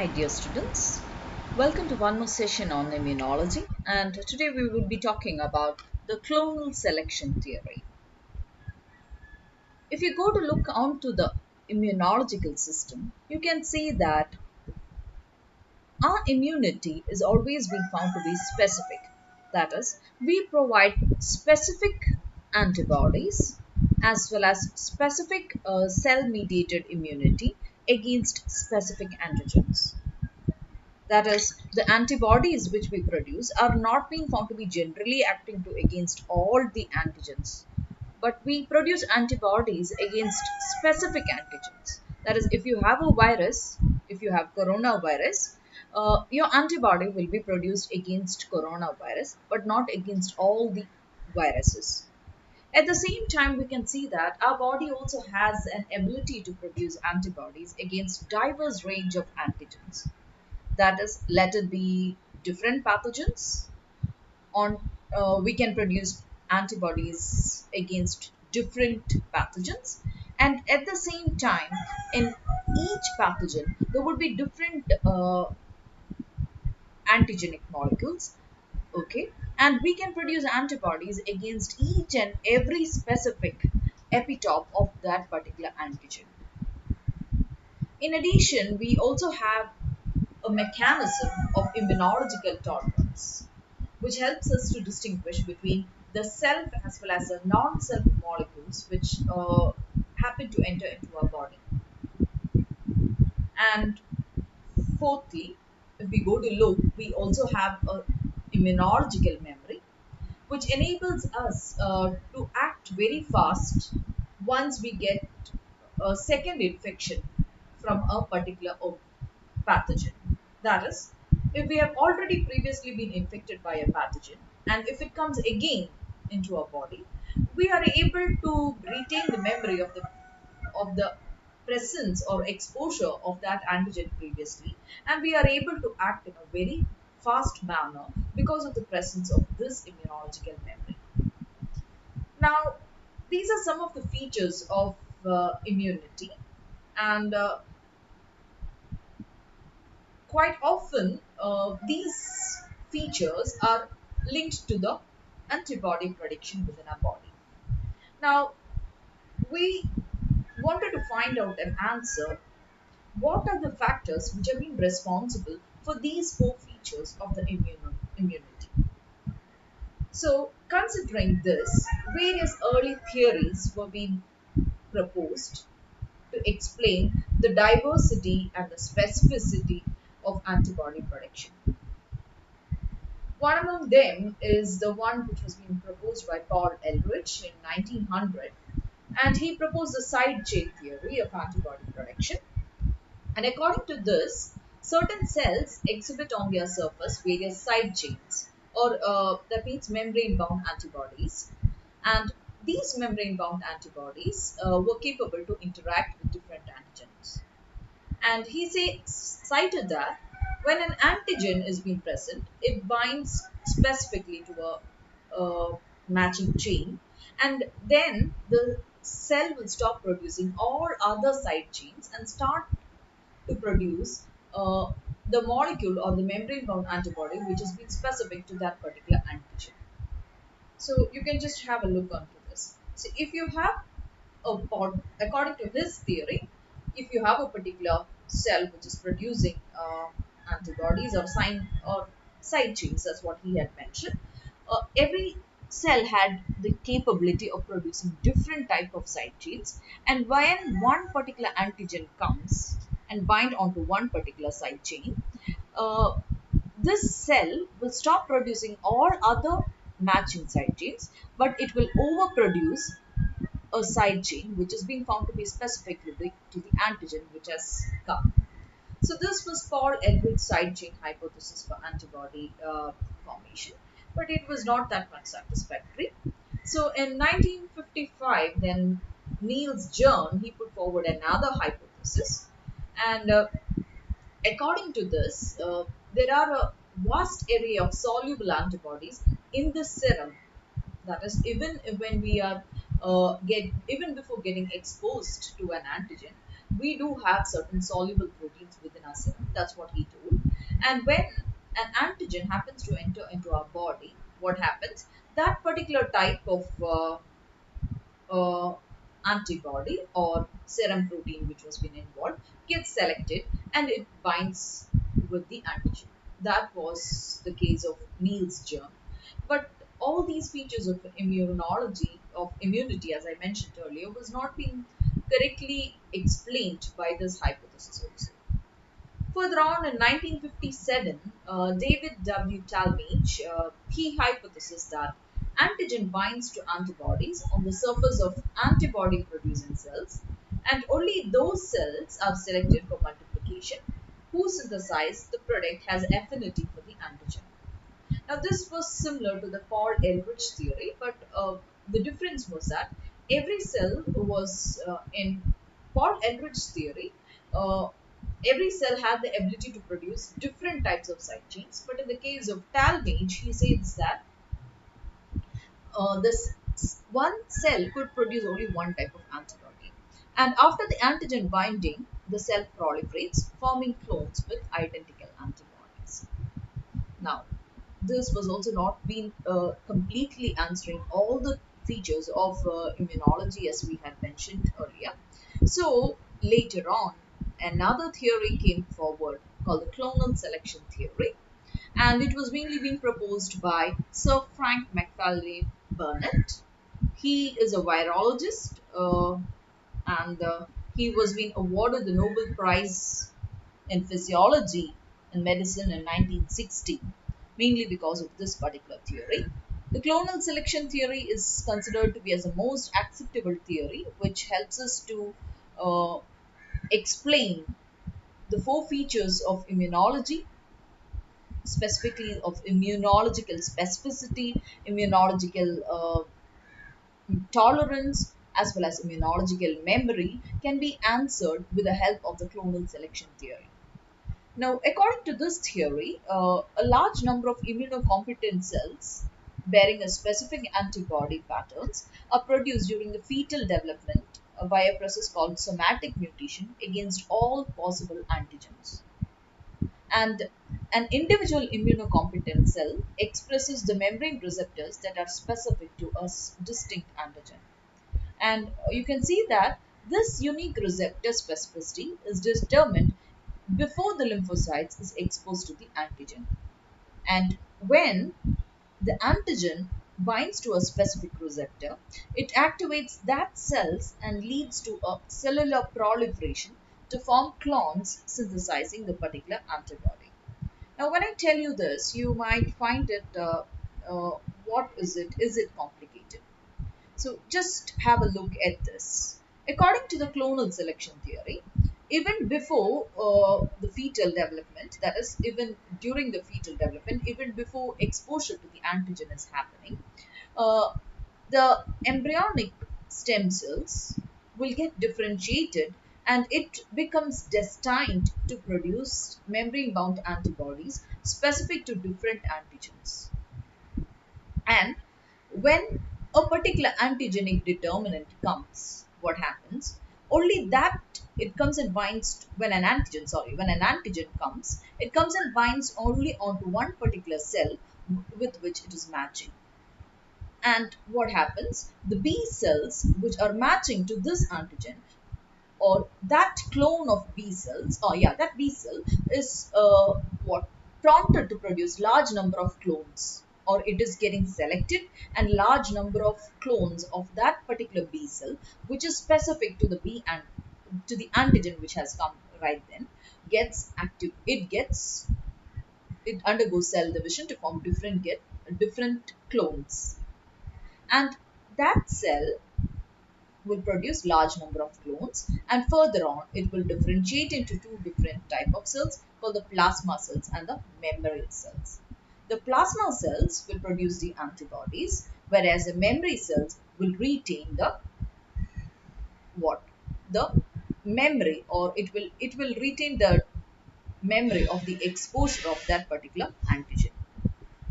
Hi dear students, welcome to one more session on immunology, and today we will be talking about the clonal selection theory. If you go to look onto the immunological system, you can see that our immunity is always being found to be specific. That is, we provide specific antibodies as well as specific cell-mediated immunity against specific antigens. That is, the antibodies which we produce are not being found to be generally acting to against all the antigens, but we produce antibodies against specific antigens. That is, if you have a virus, if you have coronavirus, your antibody will be produced against coronavirus, but not against all the viruses. At the same time, we can see that our body also has an ability to produce antibodies against diverse range of antigens. That is, let it be different pathogens on we can produce antibodies against different pathogens, and at the same time in each pathogen there would be different antigenic molecules. Okay, and we can produce antibodies against each and every specific epitope of that particular antigen. In addition, we also have a mechanism of immunological tolerance, which helps us to distinguish between the self as well as the non-self molecules which happen to enter into our body. And fourthly, if we go to look, we also have a immunological memory, which enables us to act very fast once we get a second infection from a particular pathogen. That is, if we have already previously been infected by a pathogen and if it comes again into our body, we are able to retain the memory of the presence or exposure of that antigen previously, and we are able to act in a very fast manner because of the presence of this immunological memory. Now, these are some of the features of immunity, and quite often these features are linked to the antibody production within our body. Now, we wanted to find out an answer. What are the factors which have been responsible for these four features of the immunity? So, considering this, various early theories were being proposed to explain the diversity and the specificity of antibody production. One among them is the one which was being proposed by Paul Ehrlich in 1900, and he proposed the side chain theory of antibody production. And according to this, certain cells exhibit on their surface various side chains, or that means membrane-bound antibodies. And these membrane-bound antibodies were capable to interact with different antigens. And he cited that when an antigen is being present, it binds specifically to a matching chain, and then the cell will stop producing all other side chains and start to produce the molecule or the membrane bound antibody which is being specific to that particular antigen. So you can just have a look onto this. So if you have according to his theory, if you have a particular cell which is producing antibodies or side chains, that's what he had mentioned. Every cell had the capability of producing different type of side chains, and when one particular antigen comes and bind onto one particular side chain, uh, this cell will stop producing all other matching side chains, but it will overproduce a side chain which is being found to be specific to the antigen which has come. So this was Paul Ehrlich's side chain hypothesis for antibody formation, but it was not that much satisfactory. So in 1955, then Niels Jern, he put forward another hypothesis, and according to this, there are a vast array of soluble antibodies in the serum. That is, even when we are even before getting exposed to an antigen, we do have certain soluble proteins within our serum. That's what he told. And when an antigen happens to enter into our body, what happens? That particular type of uh, antibody or serum protein which was been involved gets selected and it binds with the antigen. That was the case of Niels germ. But all these features of immunology, of immunity, as I mentioned earlier, was not being correctly explained by this hypothesis also. Further on in 1957, David W. Talmage, he hypothesized that antigen binds to antibodies on the surface of antibody producing cells, and only those cells are selected for multiplication who synthesize the product has affinity for the antigen. Now, this was similar to the Paul Ehrlich theory, but the difference was that every cell was in Paul Ehrlich's theory. Every cell had the ability to produce different types of side chains, but in the case of Talmage, he says that this one cell could produce only one type of antibody. And after the antigen binding, the cell proliferates, forming clones with identical antibodies. Now, this was also not been completely answering all the features of immunology as we had mentioned earlier. So later on, another theory came forward called the clonal selection theory, and it was mainly being proposed by Sir Frank McFarlane Burnett. He is a virologist, and he was being awarded the Nobel Prize in physiology and medicine in 1960, mainly because of this particular theory. The clonal selection theory is considered to be as the most acceptable theory, which helps us to uh, explain the four features of immunology, specifically of immunological specificity, immunological tolerance, as well as immunological memory, can be answered with the help of the clonal selection theory. Now, according to this theory, a large number of immunocompetent cells bearing a specific antibody patterns are produced during the fetal development by a process called somatic mutation against all possible antigens. And an individual immunocompetent cell expresses the membrane receptors that are specific to a distinct antigen. And you can see that this unique receptor specificity is determined before the lymphocytes is exposed to the antigen. And when the antigen binds to a specific receptor, it activates that cells and leads to a cellular proliferation to form clones synthesizing the particular antibody. Now, when I tell you this, you might find it, what is it? Is it complicated? So just have a look at this. According to the clonal selection theory, even before the fetal development, that is, even during the fetal development, even before exposure to the antigen is happening, uh, the embryonic stem cells will get differentiated and it becomes destined to produce membrane bound antibodies specific to different antigens. And when a particular antigenic determinant comes, what happens? Only that it comes and binds when an antigen, sorry, when an antigen comes, it comes and binds only onto one particular cell with which it is matching. And what happens? The B cells which are matching to this antigen or that clone of B cells, oh yeah, that B cell is what prompted to produce large number of clones, or it is getting selected and large number of clones of that particular B cell, which is specific to the B and to the antigen which has come right then, gets active. It undergoes cell division to form different clones, and that cell will produce large number of clones, and further on it will differentiate into two different type of cells called the plasma cells and the memory cells. The plasma cells will produce the antibodies, whereas the memory cells will retain the what? The memory, or it will retain the memory of the exposure of that particular antigen.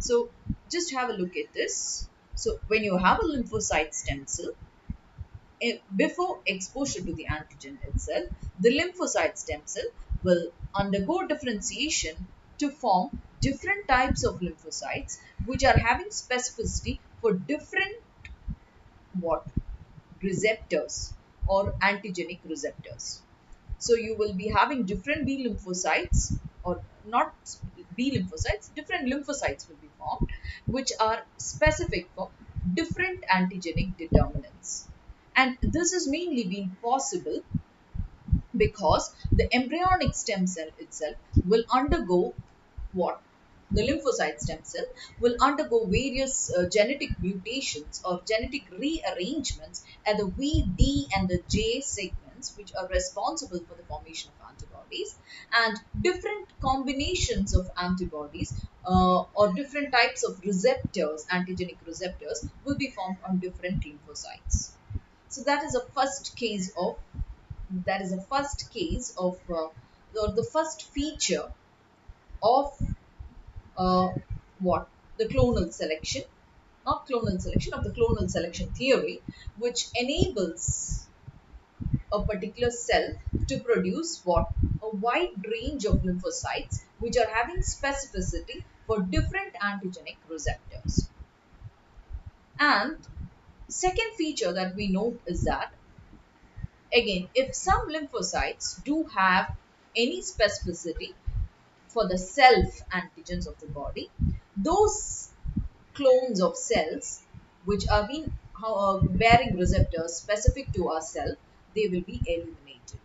So just have a look at this. So when you have a lymphocyte stem cell, before exposure to the antigen itself, the lymphocyte stem cell will undergo differentiation to form different types of lymphocytes which are having specificity for different what receptors or antigenic receptors. So you will be having different B lymphocytes, or not B lymphocytes, different lymphocytes will be formed which are specific for different antigenic determinants. And this has mainly been possible because the embryonic stem cell itself will undergo what? The lymphocyte stem cell will undergo various genetic mutations or genetic rearrangements at the V, D, and the J segments, which are responsible for the formation of antibodies, and different combinations of antibodies or different types of receptors, antigenic receptors, will be formed on different lymphocytes. So that is a first case of or the first feature of uh, what the clonal selection, not clonal selection, of the clonal selection theory, which enables a particular cell to produce what a wide range of lymphocytes which are having specificity for different antigenic receptors. And second feature that we note is that, again, if some lymphocytes do have any specificity for the self antigens of the body, those clones of cells which are being bearing receptors specific to our cell, they will be eliminated.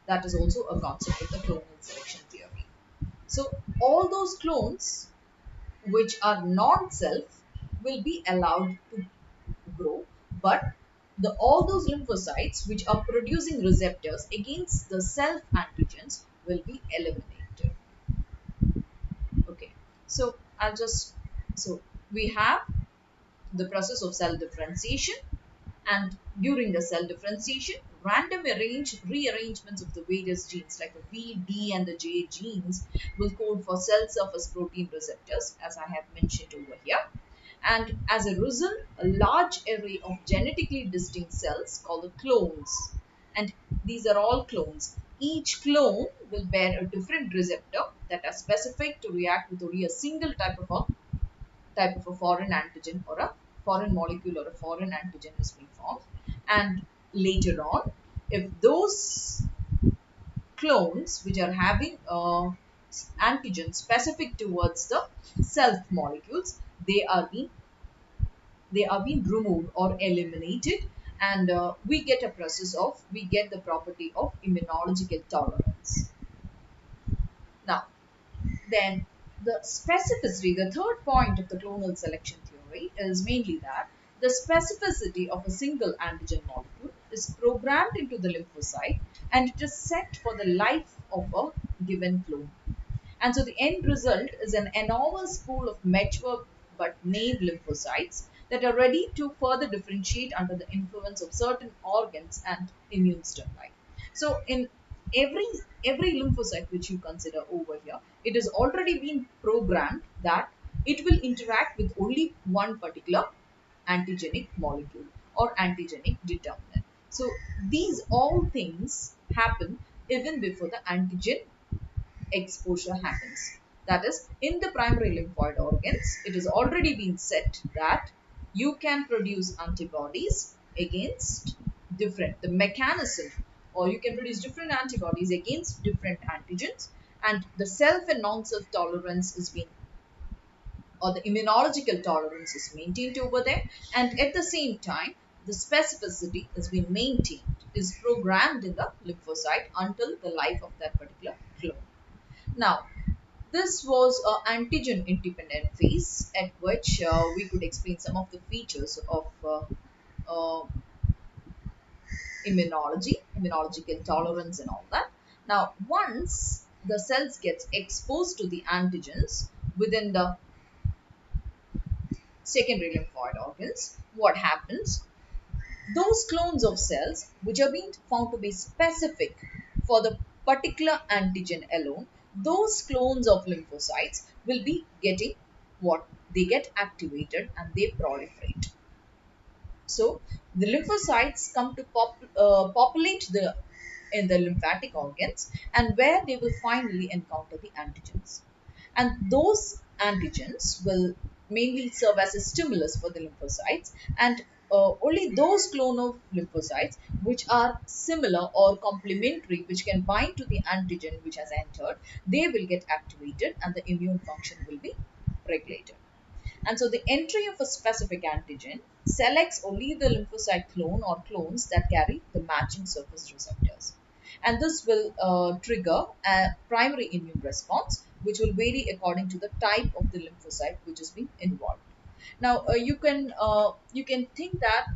That is also a concept of the clonal selection theory. So all those clones which are non-self will be allowed to grow, but all those lymphocytes which are producing receptors against the self antigens will be eliminated. Okay, so I'll just so we have the process of cell differentiation, and during the cell differentiation, random rearrangements of the various genes like the V, D, and the J genes will code for cell surface protein receptors, as I have mentioned over here. And as a result, a large array of genetically distinct cells called the clones. And these are all clones. Each clone will bear a different receptor that are specific to react with only a single type of a foreign antigen, or a foreign molecule or a foreign antigen is being formed. And later on, if those clones which are having antigens specific towards the self molecules, they are being removed or eliminated, and we get the property of immunological tolerance. Now, then the specificity, the third point of the clonal selection theory, is mainly that the specificity of a single antigen molecule is programmed into the lymphocyte, and it is set for the life of a given clone. And so the end result is an enormous pool of mature but naive lymphocytes that are ready to further differentiate under the influence of certain organs and immune stimuli. So in every every lymphocyte which you consider over here, it has already been programmed that it will interact with only one particular antigenic molecule or antigenic determinant. So these all things happen even before the antigen exposure happens. That is, in the primary lymphoid organs, it has already been set that you can produce antibodies against the mechanism, or you can produce different antibodies against different antigens, and the self and non-self tolerance is being, or the immunological tolerance is maintained over there, and at the same time, the specificity is being maintained, is programmed in the lymphocyte until the life of that particular clone. Now, this was an antigen independent phase at which we could explain some of the features of uh, immunology, immunological tolerance and all that. Now, once the cells gets exposed to the antigens within the secondary lymphoid organs, what happens? Those clones of cells which are being found to be specific for the particular antigen alone, those clones of lymphocytes will be getting what? They get activated and they proliferate. So the lymphocytes come to populate the in the lymphatic organs, and where they will finally encounter the antigens. And those antigens will mainly serve as a stimulus for the lymphocytes, and only those clone of lymphocytes which are similar or complementary, which can bind to the antigen which has entered, they will get activated and the immune function will be regulated. And so the entry of a specific antigen selects only the lymphocyte clone or clones that carry the matching surface receptors. And this will trigger a primary immune response, which will vary according to the type of the lymphocyte which is being involved. Now, you can think that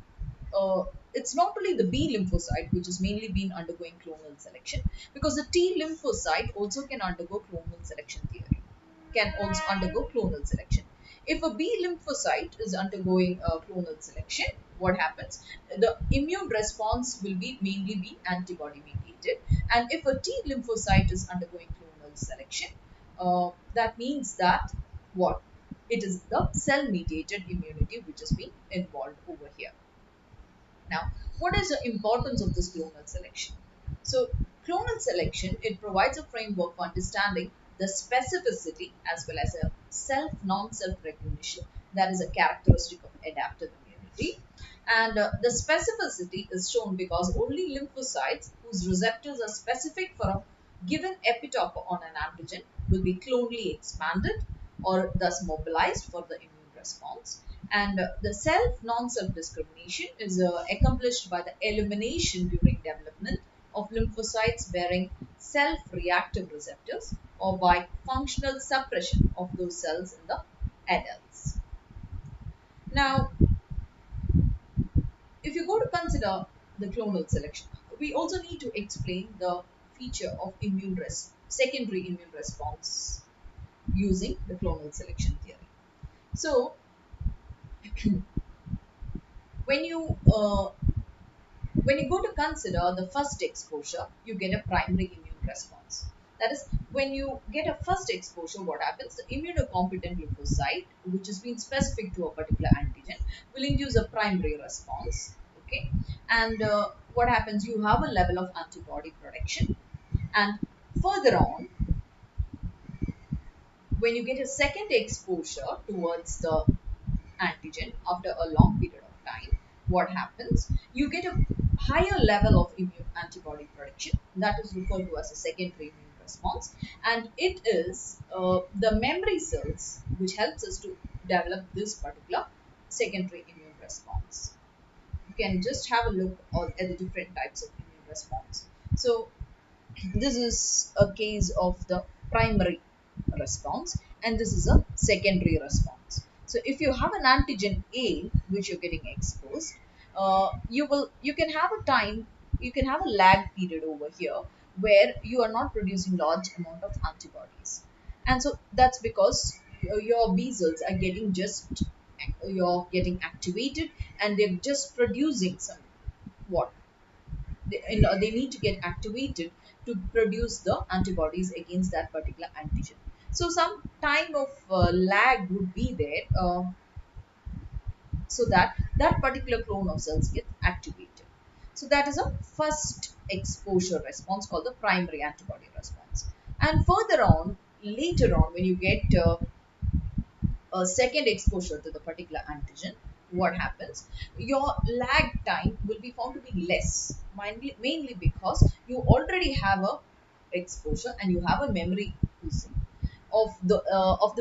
it's not only the B lymphocyte which is mainly been undergoing clonal selection, because the T lymphocyte also can undergo clonal selection theory, can also undergo clonal selection. If a B lymphocyte is undergoing clonal selection, what happens? The immune response will be mainly be antibody mediated, and if a T lymphocyte is undergoing clonal selection, that means that what? It is the cell mediated immunity which is being involved over here. Now, what is the importance of this clonal selection? So, clonal selection, it provides a framework for understanding the specificity as well as a self non-self recognition that is a characteristic of adaptive immunity. And the specificity is shown because only lymphocytes whose receptors are specific for a given epitope on an antigen will be clonally expanded or thus mobilized for the immune response. And the self non-self discrimination is accomplished by the elimination during development of lymphocytes bearing self-reactive receptors, or by functional suppression of those cells in the adults. Now, if you go to consider the clonal selection, we also need to explain the feature of secondary immune response using the clonal selection theory. So, when you go to consider the first exposure, you get a primary immune response. That is, when you get a first exposure, what happens? The immunocompetent lymphocyte, which has been specific to a particular antigen, will induce a primary response. Okay, and what happens? You have a level of antibody production, and further on, when you get a second exposure towards the antigen after a long period of time, what happens? You get a higher level of immune antibody production that is referred to as a secondary immune response, and it is the memory cells which helps us to develop this particular secondary immune response. You can just have a look at the different types of immune response. So this is a case of the primary response, and this is a secondary response. So if you have an antigen A which you're getting exposed, you can have a time, you can have a lag period over here where you are not producing large amount of antibodies, and so that's because your B cells are getting just you're getting activated, and they're just producing some what they need to get activated to produce the antibodies against that particular antigen. So some time of lag would be there, so that that particular clone of cells get activated. So that is a first exposure response called the primary antibody response. And further on, later on, when you get a second exposure to the particular antigen, what happens? Your lag time will be found to be less, mainly because you already have a exposure and you have a memory of the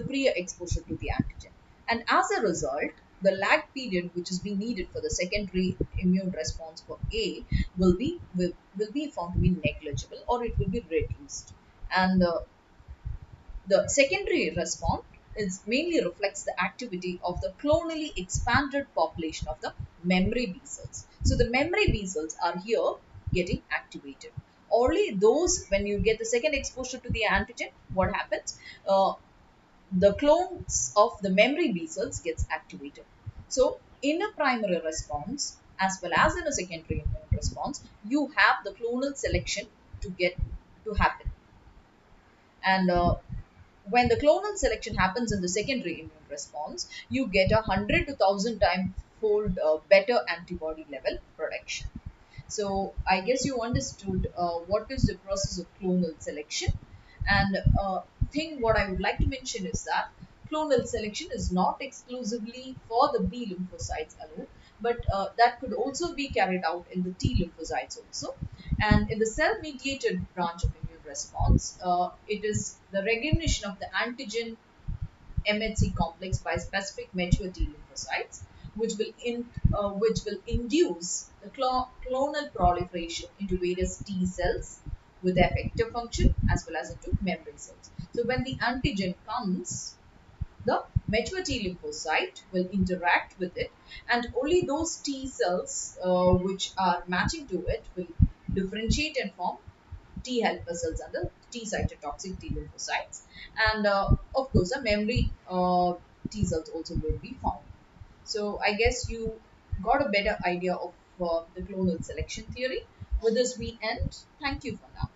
prior exposure to the antigen, and as a result, the lag period which is being needed for the secondary immune response for A will be found to be negligible, or it will be reduced. And the secondary response is mainly reflects the activity of the clonally expanded population of the memory B cells. So the memory B cells are here getting activated. Only those, when you get the second exposure to the antigen, what happens? The clones of the memory B cells gets activated. So in a primary response as well as in a secondary immune response, you have the clonal selection to happen. And when the clonal selection happens in the secondary immune response, you get 100 to 1000 times fold better antibody level protection. So I guess you understood what is the process of clonal selection. And thing what I would like to mention is that clonal selection is not exclusively for the B lymphocytes alone, but that could also be carried out in the T lymphocytes also. And in the cell-mediated branch of immune response, it is the recognition of the antigen MHC complex by specific mature T lymphocytes, which will induce the clonal proliferation into various T cells with effector function as well as into memory cells. So when the antigen comes, the mature T lymphocyte will interact with it, and only those T cells which are matching to it will differentiate and form T helper cells and the T cytotoxic T lymphocytes, and of course the memory T cells also will be found. So I guess you got a better idea of the clonal selection theory. With this we end. Thank you for now.